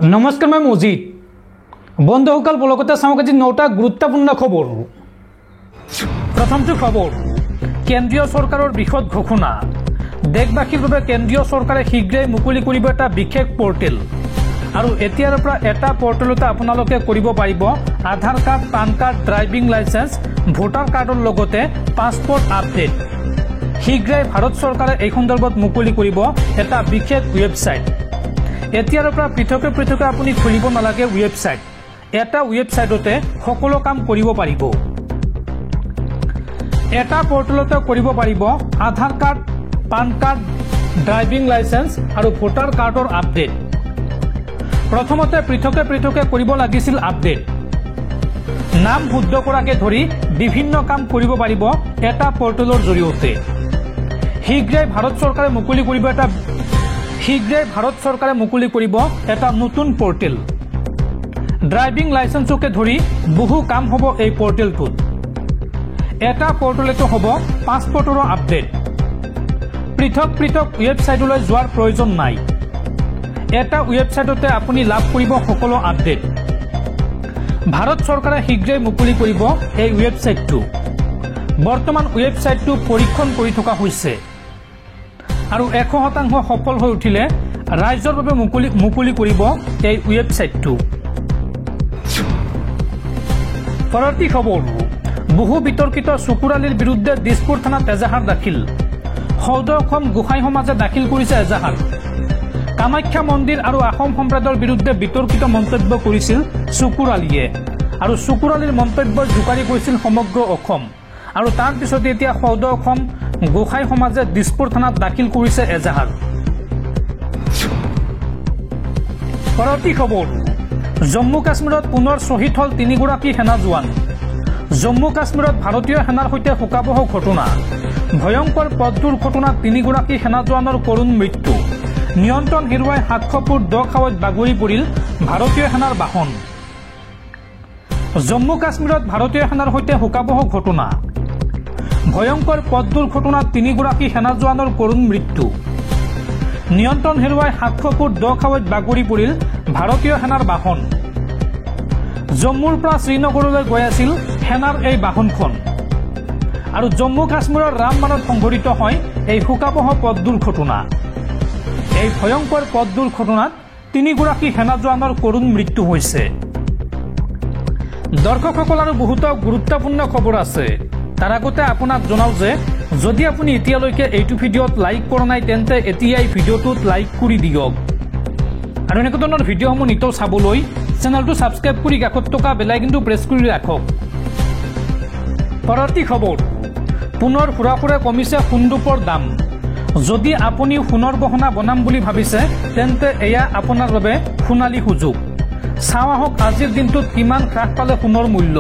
नमस्कार मैं मजिद बंधुसकल बलकते चाওক আজি 9টা গুৰুত্বপূৰ্ণ খবৰ। প্ৰথমটো খবৰ কেন্দ্ৰীয় চৰকাৰৰ বৃহৎ ঘোষণা দেশবাসীৰ বাবে কেন্দ্ৰীয় চৰকাৰে শীঘ্ৰেই মুকলি কৰিব এটা বিশেষ পোৰ্টেল আৰু এতিয়াৰ পৰা এটা পোৰ্টেলতে আপোনালোকে কৰিব পাৰিব Aadhaar card PAN card driving licence voter কাৰ্ডৰ লগতে পাছপোৰ্ট আপডেট। শীঘ্ৰেই ভাৰত চৰকাৰে এই সন্দৰ্ভত মুকলি কৰিব এটা বিশেষ ৱেবছাইট। এতিয়াৰ পৰা পৃথকে পৃথকে আপুনি খুলিব নালাগে ৱেবছাইট, এটা ৱেবছাইটতে সকলো কাম কৰিব পাৰিব। এটা পোৰ্টেলতে কৰিব পাৰিব Aadhaar card PAN card driving licence আৰু ভোটাৰ কাৰ্ডৰ আপডেট। প্ৰথমতে পৃথকে পৃথকে কৰিব লাগিছিল আপডেট, নাম শুদ্ধ কৰাকে ধৰি বিভিন্ন কাম কৰিব পাৰিব এটা পোৰ্টেলৰ জৰিয়তে। শীঘ্ৰেই ভাৰত চৰকাৰে মুকলি কৰিব এটা নতুন পোৰ্টেল। ড্ৰাইভিং লাইসেন্সকে ধৰি বহু কাম হ'ব এই পোৰ্টেলটোত। এটা পোৰ্টেলতে হ'ব পাছপোৰ্টৰ আপডেট। পৃথক পৃথক ৱেবছাইটলৈ যোৱাৰ প্ৰয়োজন নাই, এটা ৱেবছাইটতে আপুনি লাভ কৰিব সকলো আপডেট। ভাৰত চৰকাৰে শীঘ্ৰেই মুকলি কৰিব এই ৱেবছাইটটো। বৰ্তমান ৱেবছাইটটো পৰীক্ষণ কৰি থকা হৈছে আৰু 100% সফল হৈ উঠিলে ৰাজ্যৰ বাবে মুকলি কৰিব এই ৱেবছাইটটো। পৰৱৰ্তী খবৰ বহু বিতৰ্কিত চুকুৰালীৰ বিৰুদ্ধে দিছপুৰ থানাত এজাহাৰ দাখিল। সৌদ অসম গোসাঁই সমাজে দাখিল কৰিছে এজাহাৰ। কামাখ্যা মন্দিৰ আৰু আহোম সম্প্ৰদায়ৰ বিৰুদ্ধে বিতৰ্কিত মন্তব্য কৰিছিল চুকুৰালীয়ে আৰু চুকুৰালীৰ মন্তব্যৰ জোকাৰি গৈছিল সমগ্ৰ অসম আৰু তাৰ পিছতে এতিয়া সৌদ অসম গোসাঁই সমাজে দিছপুৰ থানাত দাখিল কৰিছে এজাহাৰ। পৰৱৰ্তী খবৰ জম্মু কাশ্মীৰত পুনৰ শ্বহীদ হল 3গৰাকী সেনা জোৱান। জম্মু কাশ্মীৰত ভাৰতীয় সেনাৰ সৈতে শোকাবহ ঘটনা। ভয়ংকৰ পথ দুৰ্ঘটনাত 3গৰাকী সেনা জোৱানৰ কৰুণ মৃত্যু। নিয়ন্ত্ৰণ হেৰুৱাই 700 ফুট দ খাৱৈত বাগৰি পৰিল ভাৰতীয় সেনাৰ বাহন। জম্মু কাশ্মীৰত ভাৰতীয় সেনাৰ সৈতে শোকাবহ ঘটনা। ভয়ংকৰ পথ দুৰ্ঘটনাত 3গৰাকী সেনা জোৱানৰ কৰুণ মৃত্যু। নিয়ন্ত্ৰণ হেৰুৱাই 700 ফুট দ খাৱৈত বাগৰি পৰিল ভাৰতীয় সেনাৰ বাহন। জম্মুৰ পৰা শ্ৰীনগৰলৈ গৈ আছিল সেনাৰ এই বাহনখন আৰু জম্মু কাশ্মীৰৰ ৰামবানত সংঘটিত হয় এই শোকাবহ পথ দুৰ্ঘটনা। এই ভয়ংকৰ পথ দুৰ্ঘটনাত 3গৰাকী সেনা জোৱানৰ কৰুণ মৃত্যু হৈছে। দৰ্শকসকল আৰু বহুতো গুৰুত্বপূৰ্ণ খবৰ আছে। তাৰ আগতে আপোনাক জনাও যে যদি আপুনি এতিয়ালৈকে এইটো ভিডিঅ'ত লাইক কৰা নাই তেন্তে এতিয়াই ভিডিঅ'টোত লাইক কৰি দিয়ক আৰু এনেকুৱা ধৰণৰ ভিডিঅ'সমূহ নিতৌ চাবলৈ চেনেলটো ছাবস্ক্ৰাইব কৰি কাষত থকা বেল আইকনটো প্ৰেছ কৰি ৰাখক। পৰৱৰ্তী খবৰ পুনৰ সুৰাসুৰে কমিছে সোণৰূপৰ দাম। যদি আপুনি সোণৰ গহনা বনাম বুলি ভাবিছে তেন্তে এয়া আপোনাৰ বাবে সোণালী সুযোগ। চাওঁ আহক আজিৰ দিনটোত কিমান হ্ৰাস পালে সোণৰ মূল্য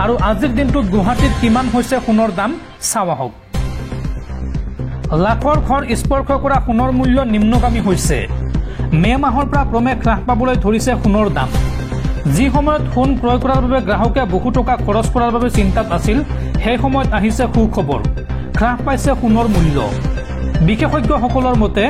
আৰু আজিৰ দিনটোত গুৱাহাটীত কিমান হৈছে সোণৰ দাম চাওঁ আহক। লাখৰ ঘৰ স্পৰ্শ কৰা সোণৰ মূল্য নিম্নগামী হৈছে। মে মাহৰ পৰা ক্ৰমে হ্ৰাস পাবলৈ ধৰিছে সোণৰ দাম। যি সময়ত সোণ ক্ৰয় কৰাৰ বাবে গ্ৰাহকে বহু টকা খৰচ কৰাৰ বাবে চিন্তাত আছিল, সেই সময়ত আহিছে সুখবৰ, হ্ৰাস পাইছে সোণৰ মূল্য। বিশেষজ্ঞসকলৰ মতে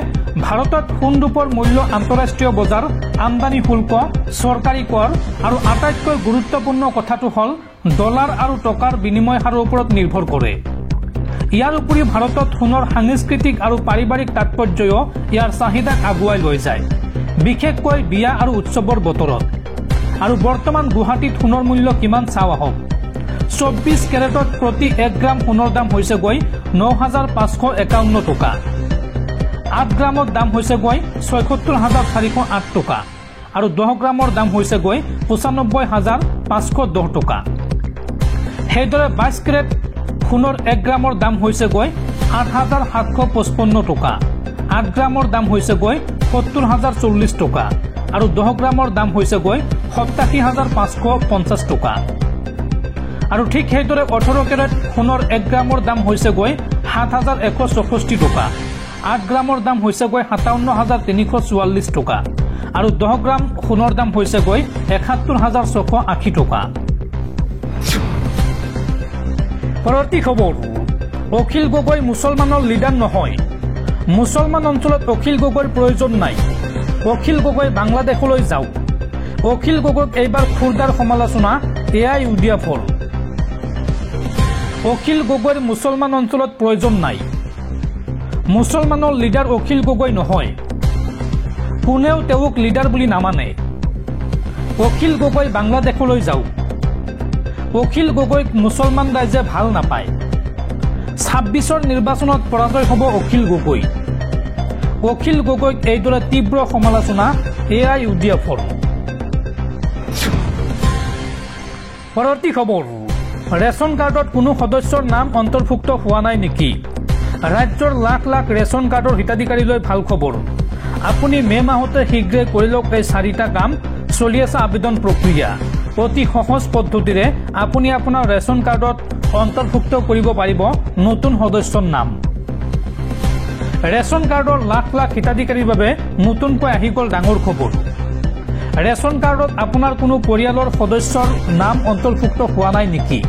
ভাৰতত সোণৰূপৰ মূল্য আন্তঃৰাষ্ট্ৰীয় বজাৰ, আমদানি শুল্ক, চৰকাৰী কৰ আৰু আটাইতকৈ গুৰুত্বপূৰ্ণ কথাটো হ'ল ডলাৰ আৰু টকাৰ বিনিময় হাৰৰ ওপৰত নিৰ্ভৰ কৰে। ইয়াৰ উপৰিও ভাৰতত সোণৰ সাংস্কৃতিক আৰু পাৰিবাৰিক তাৎপৰ্যও ইয়াৰ চাহিদাক আগুৱাই লৈ যায়, বিশেষকৈ বিয়া আৰু উৎসৱৰ বতৰত। আৰু বৰ্তমান গুৱাহাটীত সোণৰ মূল্য কিমান চাওঁ আহক। 24 কেৰেটত প্ৰতি 1 গ্ৰাম সোণৰ দাম হৈছে গৈ 9,551 টকা। 8 গ্ৰামৰ দাম হৈছে গৈ 76,408 টকা আৰু 10 গ্ৰামৰ দাম হৈছে গৈ 95,510 টকা। সেইদৰে 22 কেৰেট সোণৰ 1 গ্ৰামৰ দাম হৈছে গৈ 8,755 টকা। 8 গ্ৰামৰ দাম হৈছে গৈ 70,040 টকা আৰু 10 গ্ৰামৰ দাম হৈছে গৈ 87,550 টকা। আৰু ঠিক সেইদৰে 18 কেৰেট সোণৰ 1 গ্ৰামৰ দাম হৈছে গৈ 7,164 টকা। 8 গ্ৰামৰ দাম হৈছে গৈ 57,344 টকা আৰু 10 গ্ৰাম সোণৰ দাম হৈছে গৈ 71,680 টকা। পৰৱৰ্তী খবৰ অখিল গগৈ মুছলমানৰ লিডাৰ নহয়। মুছলমান অঞ্চলত অখিল গগৈৰ প্ৰয়োজন নাই। অখিল গগৈ বাংলাদেশলৈ যাওক। অখিল গগৈক এইবাৰ খুৰদাৰ সমালোচনা এয়াই ইউডিএফৰ। অখিল গগৈৰ মুছলমান অঞ্চলত প্ৰয়োজন নাই। মুছলমানৰ লিডাৰ অখিল গগৈ নহয়। কোনেও তেওঁক লিডাৰ বুলি নামানে। অখিল গগৈ বাংলাদেশলৈ যাওক। অখিল গগৈক মুছলমান ৰাইজে ভাল নাপায়। ২৬ৰ নিৰ্বাচনত পৰাজয় হ'ব অখিল গগৈ। অখিল গগৈক এইদৰে তীব্ৰ সমালোচনা এয়াই ইউডিএফৰ। পৰৱৰ্তী খবৰ, ৰেচন কাৰ্ডত কোনো সদস্যৰ নাম অন্তৰ্ভুক্ত হোৱা নাই নেকি? ৰাজ্যৰ লাখ লাখ ৰেচন কাৰ্ডৰ হিতাধিকাৰীলৈ ভাল খবৰ। আপুনি মে মাহতে শীঘ্ৰে কৰি লওক এই 4টা কাম। চলি আছে আবেদন প্ৰক্ৰিয়া। অতি সহজ পদ্ধতিৰে আপুনি আপোনাৰ ৰেচন কাৰ্ডত অন্তৰ্ভুক্ত কৰিব পাৰিব নতুন সদস্যৰ নাম। ৰেচন কাৰ্ডৰ লাখ লাখ হিতাধিকাৰীৰ বাবে নতুনকৈ আহি গ'ল ডাঙৰ খবৰ। ৰেচন কাৰ্ডত আপোনাৰ কোনো পৰিয়ালৰ সদস্যৰ নাম অন্তৰ্ভুক্ত হোৱা নাই নেকি?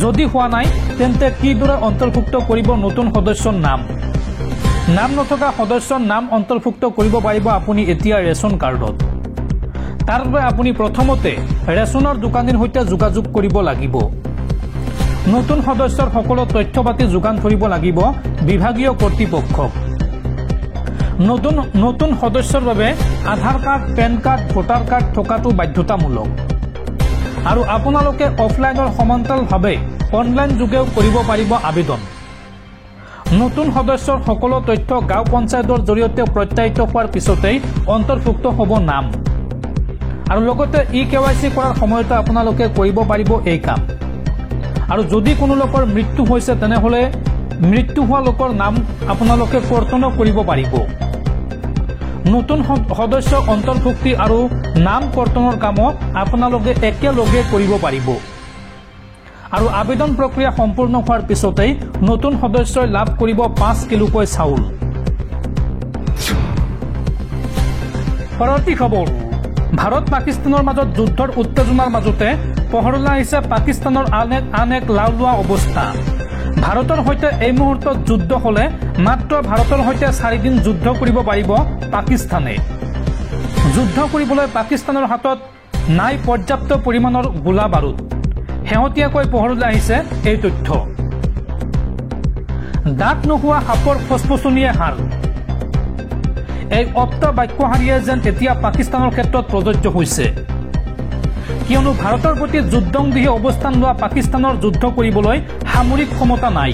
যদি হোৱা নাই তেন্তে কিদৰে অন্তৰ্ভুক্ত কৰিব নতুন সদস্যৰ নাম? নাম নথকা সদস্যৰ নাম অন্তৰ্ভুক্ত কৰিব পাৰিব আপুনি এতিয়া ৰেচন কাৰ্ডত। তাৰ বাবে আপুনি প্ৰথমতে ৰেচনৰ দোকানীৰ সৈতে যোগাযোগ কৰিব লাগিব। নতুন সদস্যৰ সকলো তথ্য পাতি যোগান ধৰিব লাগিব বিভাগীয় কৰ্তৃপক্ষক। নতুন সদস্যৰ বাবে Aadhaar card, PAN card, voter card থকাটো বাধ্যতামূলক। আৰু আপোনালোকে অফলাইনৰ সমান্তৰালভাৱে অনলাইন যোগেও কৰিব পাৰিব আবেদন। নতুন সদস্যৰ সকলো তথ্য গাঁও পঞ্চায়তৰ জৰিয়তে প্ৰত্যায়িত হোৱাৰ পিছতেই অন্তৰ্ভুক্ত হ'ব নাম। আৰু লগতে KYC কৰাৰ সময়তে আপোনালোকে কৰিব পাৰিব এই কাম। আৰু যদি কোনো লোকৰ মৃত্যু হৈছে তেনেহ'লে মৃত্যু হোৱা লোকৰ নাম আপোনালোকে কৰ্তনো কৰিব পাৰিব। নতুন সদস্য অন্তৰ্ভুক্তি আৰু নাম কৰ্তনৰ কামো আপোনালোকে একেলগে কৰিব পাৰিব। আৰু আবেদন প্ৰক্ৰিয়া সম্পূৰ্ণ হোৱাৰ পিছতেই নতুন সদস্যই লাভ কৰিব 5 কিলোকৈ চাউল। পৰৱৰ্তী খবৰ, ভাৰত পাকিস্তানৰ মাজত যুদ্ধৰ উত্তেজনাৰ মাজতে পোহৰলৈ আহিছে পাকিস্তানৰ আন এক লাওলোৱা অৱস্থা। ভাৰতৰ সৈতে এই মুহূৰ্তত যুদ্ধ হ'লে মাত্ৰ ভাৰতৰ সৈতে 4 দিন যুদ্ধ কৰিব পাৰিব পাকিস্তানে। যুদ্ধ কৰিবলৈ পাকিস্তানৰ হাতত নাই পৰ্যাপ্ত পৰিমাণৰ গোলা বাৰুদ। শেহতীয়াকৈ পোহৰলৈ আহিছে এই তথ্য। দাঁত নোহোৱা সাপৰ ফচফচনিয়ে হাড়। এই অপ্ত বাক্যশাৰীয়ে যেন এতিয়া পাকিস্তানৰ ক্ষেত্ৰত প্ৰযোজ্য হৈছে। কিয়নো ভাৰতৰ প্ৰতি যুদ্ধংদেহী অৱস্থান লোৱা পাকিস্তানৰ যুদ্ধ কৰিবলৈ সামৰিক ক্ষমতা নাই।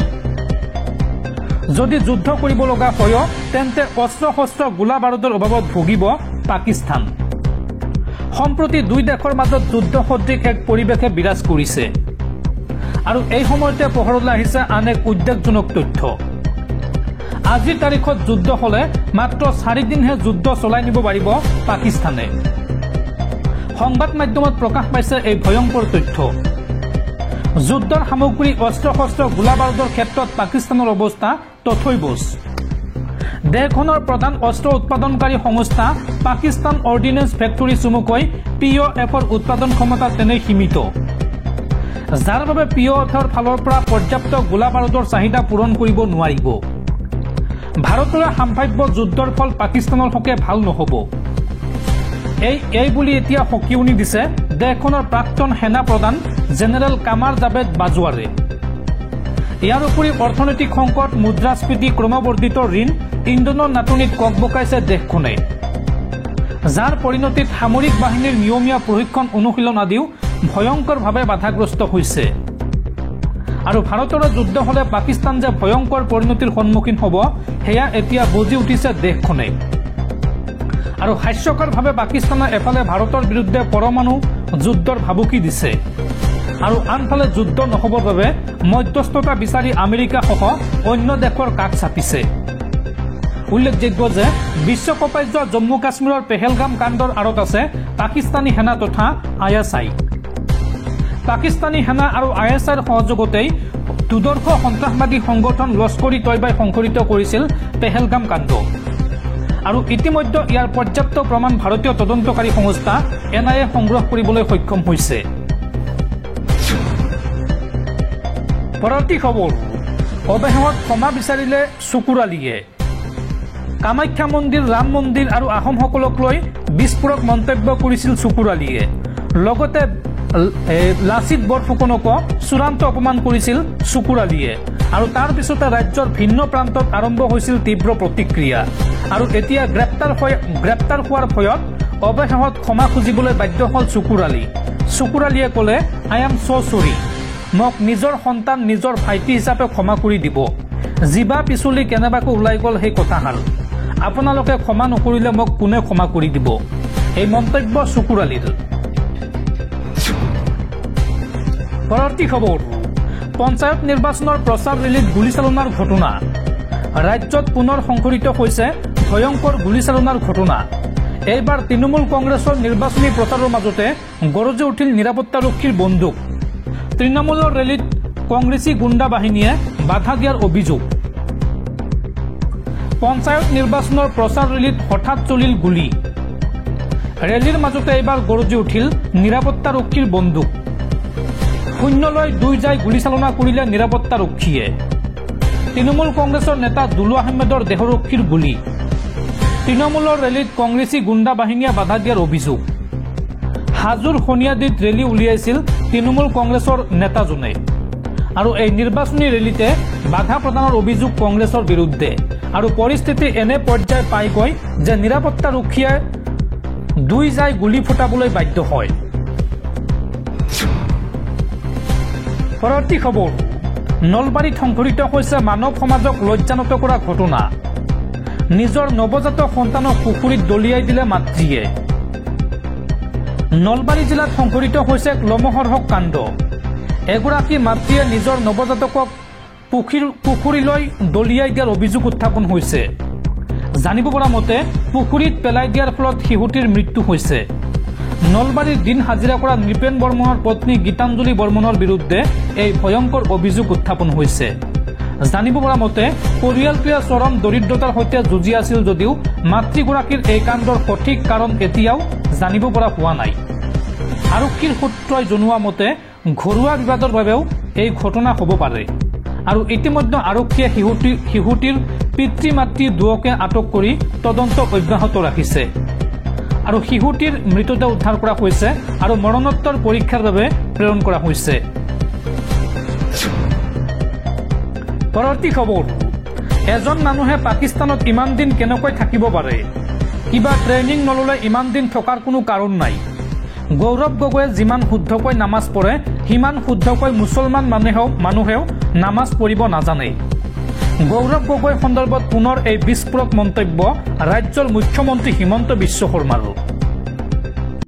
যদি যুদ্ধ কৰিব লগা হয় তেন্তে অস্ত্ৰ শস্ত্ৰ গোলা বাৰুদৰ অভাৱত ভুগিব পাকিস্তান। সম্প্ৰতি দুই দেশৰ মাজত যুদ্ধ সদৃশ এক পৰিৱেশে বিৰাজ কৰিছে। আৰু এই সময়তে পোহৰলৈ আহিছে আন এক উদ্বেগজনক তথ্য। আজিৰ তাৰিখত যুদ্ধ হ'লে মাত্ৰ 4 দিনহে যুদ্ধ চলাই নিব পাৰিব পাকিস্তানে। সংবাদ মাধ্যমত প্ৰকাশ পাইছে এই ভয়ংকৰ তথ্য। যুদ্ধৰ সামগ্ৰী, অস্ত্ৰ শস্ত্ৰ, গোলা বাৰুদৰ ক্ষেত্ৰত পাকিস্তানৰ অৱস্থা তথৈবচ। দেশখনৰ প্ৰধান অস্ত্ৰ উৎপাদনকাৰী সংস্থা পাকিস্তান অৰ্ডিনেন্স ফেক্টৰী চমুকৈ POFৰ উৎপাদন ক্ষমতা তেনেই সীমিত, যাৰ বাবে POFৰ ফালৰ পৰা পৰ্যাপ্ত গোলা বাৰুদৰ চাহিদা পূৰণ কৰিব নোৱাৰিব। ভাৰতৰ সম্ভাৱ্য যুদ্ধৰ ফল পাকিস্তানৰ হকে ভাল নহ'ব। এই বুলি এতিয়া সকিউনি দিছে দেশখনৰ প্ৰাক্তন সেনা প্ৰধান জেনেৰেল কামাৰ জাভেদ বাজৱাৰে। ইয়াৰ উপৰি অৰ্থনৈতিক সংকট, মুদ্ৰাস্ফীতি, ক্ৰমবৰ্ধিত ঋণ, ইন্ধনৰ নাটনিত ককবকাইছে দেশখনে, যাৰ পৰিণতিত সামৰিক বাহিনীৰ নিয়মীয়া প্ৰশিক্ষণ অনুশীলন আদিও ভয়ংকৰভাৱে বাধাগ্ৰস্ত হৈছে। আৰু ভাৰতৰ যুদ্ধ হ'লে পাকিস্তান যে ভয়ংকৰ পৰিণতিৰ সন্মুখীন হ'ব সেয়া এতিয়া বুজি উঠিছে দেশখনে। আৰু হাস্যকৰভাৱে পাকিস্তানে এফালে ভাৰতৰ বিৰুদ্ধে পৰমাণু যুদ্ধৰ ভাবুকি দিছে আৰু আনফালে যুদ্ধ নহ'বৰ বাবে মধ্যস্থতা বিচাৰি আমেৰিকাসহ অন্য দেশৰ কাষ চাপিছে। উল্লেখযোগ্য যে বিশ্বকপাই যোৱা জম্মু কাশ্মীৰৰ পেহেলগাম কাণ্ডৰ আঁৰত আছে পাকিস্তানী সেনা তথা ISI। পাকিস্তানী সেনা আৰু ISIৰ সহযোগতেই দুৰ্ধৰ্ষ সন্ত্ৰাসবাদী সংগঠন লস্কৰ ই তৈবাই সংঘটিত কৰিছিল পেহেলগাম কাণ্ড। আৰু ইতিমধ্যে ইয়াৰ পৰ্যাপ্ত প্ৰমাণ ভাৰতীয় তদন্তকাৰী সংস্থা NIA সংগ্ৰহ কৰিবলৈ সক্ষম হৈছে। পৰৱৰ্তী খবৰ, অৱশেষত ক্ষমা বিচাৰিলে চকুৰ আলীয়ে। কামাখ্যা মন্দিৰ, ৰাম মন্দিৰ আৰু আহোমসকলক লৈ বিস্ফোৰক মন্তব্য কৰিছিল চকুৰ আলীয়ে। লগতে লাচিত বৰফুকনকো চূড়ান্ত অপমান কৰিছিল চকুৰ আলীয়ে। আৰু তাৰ পিছতে ৰাজ্যৰ ভিন্ন প্ৰান্তত আৰম্ভ হৈছিল তীব্ৰ প্ৰতিক্ৰিয়া। আৰু এতিয়া গ্ৰেপ্তাৰ হোৱাৰ ভয়ত অৱশেষত ক্ষমা খুজিবলৈ বাধ্য হ'ল চকুৰ আলী। চকুৰ আলীয়ে ক'লে, আই এম ছ' চৰি, মোক নিজৰ সন্তান, নিজৰ ভাইটি হিচাপে ক্ষমা কৰি দিব। জিবা পিছলি কেনেবাকৈ ওলাই গ'ল সেই কথাষাৰ। আপোনালোকে ক্ষমা নকৰিলে মোক কোনে ক্ষমা কৰি দিব? এই মন্তব্য চকুৰ আলীৰ। পৰৱৰ্তী খবৰ, পঞ্চায়ত নিৰ্বাচনৰ প্ৰচাৰ ৰেলীত গুলীচালনাৰ ঘটনা। ৰাজ্যত পুনৰ সংঘটিত হৈছে ভয়ংকৰ গুলীচালনাৰ ঘটনা। এইবাৰ তৃণমূল কংগ্ৰেছৰ নিৰ্বাচনী প্ৰচাৰৰ মাজতে গৰজি উঠিল নিৰাপত্তাৰক্ষীৰ বন্দুক। তৃণমূলৰ ৰেলীত কংগ্ৰেছী গুণ্ডা বাহিনীয়ে বাধা দিয়াৰ অভিযোগ। পঞ্চায়ত নিৰ্বাচনৰ প্ৰচাৰ ৰেলীত হঠাৎ চলিল গুলী। ৰেলীৰ মাজতে এইবাৰ গৰজি উঠিল নিৰাপত্তাৰক্ষীৰ বন্দুক। শূন্যলৈ 2 যাই গুলীচালনা কৰিলে নিৰাপত্তাৰক্ষীয়ে। তৃণমূল কংগ্ৰেছৰ নেতা দুলু আহমেদৰ দেহৰক্ষীৰ গুলী। তৃণমূলৰ ৰেলীত কংগ্ৰেছী গুণ্ডা বাহিনীয়ে বাধা দিয়াৰ অভিযোগ। হাজোৰ সোণিয়াদিত ৰেলী উলিয়াইছিল তৃণমূল কংগ্ৰেছৰ নেতাজনে। আৰু এই নিৰ্বাচনী ৰেলীতে বাধা প্ৰদানৰ অভিযোগ কংগ্ৰেছৰ বিৰুদ্ধে। আৰু পৰিস্থিতি এনে পৰ্যায় পাইগৈ যে নিৰাপত্তাৰক্ষীয়ে 2 যাই গুলী ফুটাবলৈ বাধ্য হয়। পৰৱৰ্তী খবৰ, নলবাৰীত সংঘটিত হৈছে মানৱ সমাজক লজ্জানত কৰা ঘটনা। নিজৰ নৱজাতক সন্তানক পুখুৰীত দলিয়াই দিলে মাতৃয়ে। নলবাৰী জিলাত সংঘটিত হৈছে এক লোমহৰ্ষক কাণ্ড। এগৰাকী মাতৃয়ে নিজৰ নৱজাতকক পুখুৰীলৈ দলিয়াই দিয়াৰ অভিযোগ উত্থাপন হৈছে। জানিব পৰা মতে পুখুৰীত পেলাই দিয়াৰ ফলত শিশুটিৰ মৃত্যু হৈছে। নলবাৰীৰ দিন হাজিৰা কৰা নৃপেন বৰ্মনৰ পত্নী গীতাঞ্জলি বৰ্মনৰ বিৰুদ্ধে এই ভয়ংকৰ অভিযোগ উত্থাপন হৈছে। জানিব পৰা মতে পৰিয়ালটোৱে চৰম দৰিদ্ৰতাৰ সৈতে যুঁজি আছিল যদিও মাতৃগৰাকীৰ এই কাণ্ডৰ সঠিক কাৰণ এতিয়াও জানিব পৰা হোৱা নাই। আৰক্ষীৰ সূত্ৰই জনোৱা মতে ঘৰুৱা বিবাদৰ বাবেও এই ঘটনা হ'ব পাৰে। আৰু ইতিমধ্যে আৰক্ষীয়ে শিশুটিৰ পিতৃ মাতৃ দুয়োকে আটক কৰি তদন্ত অব্যাহত ৰাখিছে। আৰু শিশুটিৰ মৃতদেহ উদ্ধাৰ কৰা হৈছে আৰু মৰণোত্তৰ পৰীক্ষাৰ বাবে প্ৰেৰণ কৰা হৈছে। পৰৱৰ্তী খবৰ, এজন মানুহে পাকিস্তানত ইমান দিন কেনেকৈ থাকিব পাৰে? কিবা ট্ৰেইনিং নললে ইমান দিন থকাৰ কোনো কাৰণ নাই। গৌৰৱ গগৈয়ে যিমান শুদ্ধকৈ নামাজ পঢ়ে সিমান শুদ্ধকৈ মুছলমান মানুহেও নামাজ পঢ়িব নাজানে। গৌৰৱ গগৈ সন্দৰ্ভত পুনৰ এই বিস্ফোৰক মন্তব্য ৰাজ্যৰ মুখ্যমন্ত্ৰী হিমন্ত বিশ্ব শৰ্মাৰ।